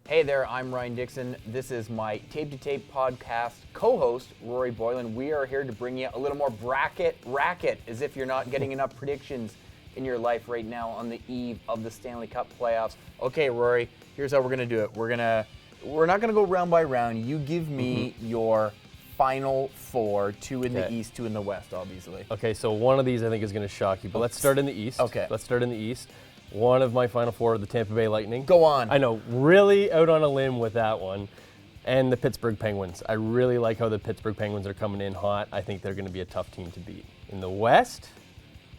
Hey there, I'm Ryan Dixon. This is my Tape to Tape podcast co-host, Rory Boylen. We are here to bring you a little more bracket racket, as if you're not getting enough predictions in your life right now on the eve of the Stanley Cup Playoffs. Okay, Rory, here's how we're going to do it. We're not going to go round by round. You give me your final four, two in the East, two in the West, obviously. Okay, so one of these I think is going to shock you, but let's start in the East. Okay. Let's start in the East. One of my final four are the Tampa Bay Lightning. Go on. I know, really out on a limb with that one. And the Pittsburgh Penguins. I really like how the Pittsburgh Penguins are coming in hot. I think they're going to be a tough team to beat. In the West,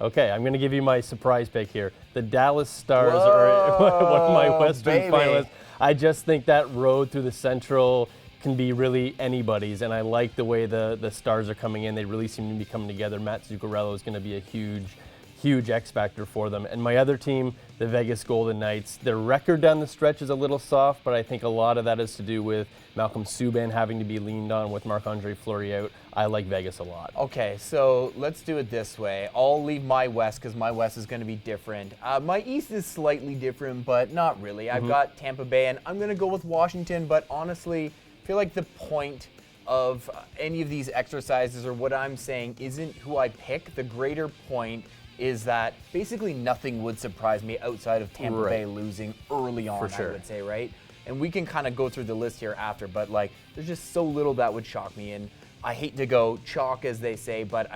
okay, I'm going to give you my surprise pick here. The Dallas Stars are one of my Western finalists. I just think that road through the Central can be really anybody's, and I like the way the Stars are coming in. They really seem to be coming together. Matt Zuccarello is going to be a huge X factor for them. And my other team, the Vegas Golden Knights, their record down the stretch is a little soft, but I think a lot of that is to do with Malcolm Subban having to be leaned on with Marc-Andre Fleury out. I like Vegas a lot. Okay, so let's do it this way. I'll leave my West because my West is going to be different. My East is slightly different, but not really. I've got Tampa Bay, and I'm going to go with Washington, but honestly, I feel like the point of any of these exercises or what I'm saying isn't who I pick. The greater point is that basically nothing would surprise me outside of Tampa Bay losing early on, I would say, right? And we can kind of go through the list here after, but like there's just so little that would shock me. And I hate to go chalk, as they say, but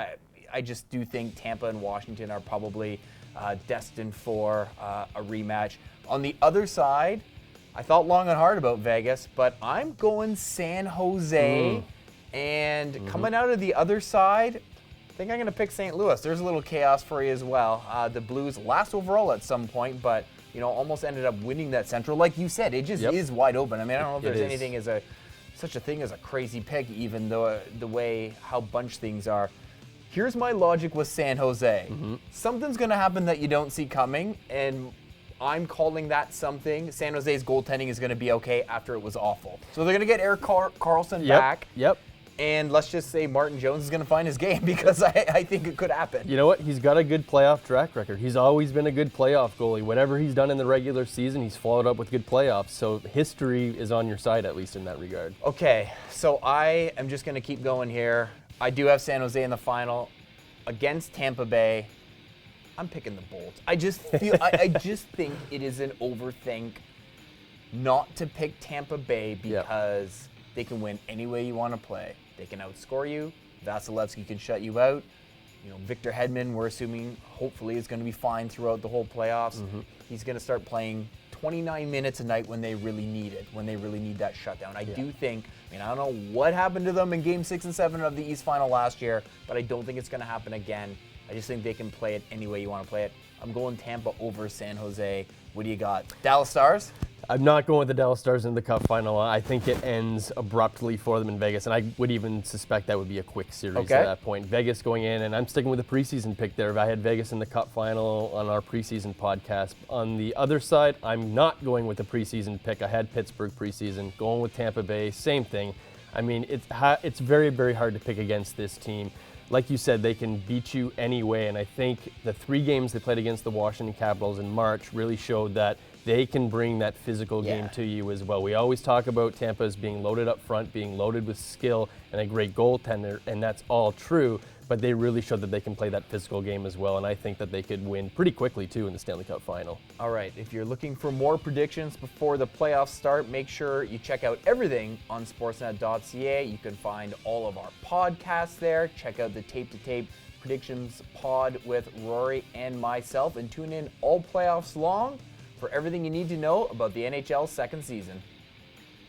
I just do think Tampa and Washington are probably destined for a rematch. On the other side, I thought long and hard about Vegas, but I'm going San Jose. And coming out of the other side, I think I'm going to pick St. Louis. There's a little chaos for you as well. The Blues last overall at some point, but almost ended up winning that Central. Like you said, it just is wide open. I mean, I don't know if there's anything such a thing as a crazy pick, even though the way how bunched things are. Here's my logic with San Jose. Something's going to happen that you don't see coming, and I'm calling that something. San Jose's goaltending is going to be okay after it was awful. So they're going to get Erik Karlsson back. And let's just say Martin Jones is going to find his game because I think it could happen. You know what? He's got a good playoff track record. He's always been a good playoff goalie. Whatever he's done in the regular season, he's followed up with good playoffs. So history is on your side, at least in that regard. Okay, so I am just going to keep going here. I do have San Jose in the final against Tampa Bay. I'm picking the Bolts. I just feel I just think it is an overthink not to pick Tampa Bay because they can win any way you want to play. They can outscore you. Vasilevsky can shut you out. Victor Hedman, we're assuming, hopefully, is going to be fine throughout the whole playoffs. He's going to start playing 29 minutes a night when they really need it, when they really need that shutdown. I do think, I don't know what happened to them in Game 6 and 7 of the East Final last year, but I don't think it's going to happen again. I just think they can play it any way you want to play it. I'm going Tampa over San Jose. What do you got? Dallas Stars? I'm not going with the Dallas Stars in the Cup final. I think it ends abruptly for them in Vegas, and I would even suspect that would be a quick series at that point. Vegas going in, and I'm sticking with the preseason pick there. I had Vegas in the Cup final on our preseason podcast. On the other side, I'm not going with the preseason pick. I had Pittsburgh preseason. Going with Tampa Bay, same thing. I mean, it's very, very hard to pick against this team. Like you said, they can beat you anyway, and I think the 3 games they played against the Washington Capitals in March really showed that they can bring that physical game to you as well. We always talk about Tampa as being loaded up front, being loaded with skill and a great goaltender, and that's all true, but they really showed that they can play that physical game as well, and I think that they could win pretty quickly, too, in the Stanley Cup final. All right, if you're looking for more predictions before the playoffs start, make sure you check out everything on sportsnet.ca. You can find all of our podcasts there. Check out the Tape to Tape Predictions pod with Rory and myself, and tune in all playoffs long for everything you need to know about the NHL's second season.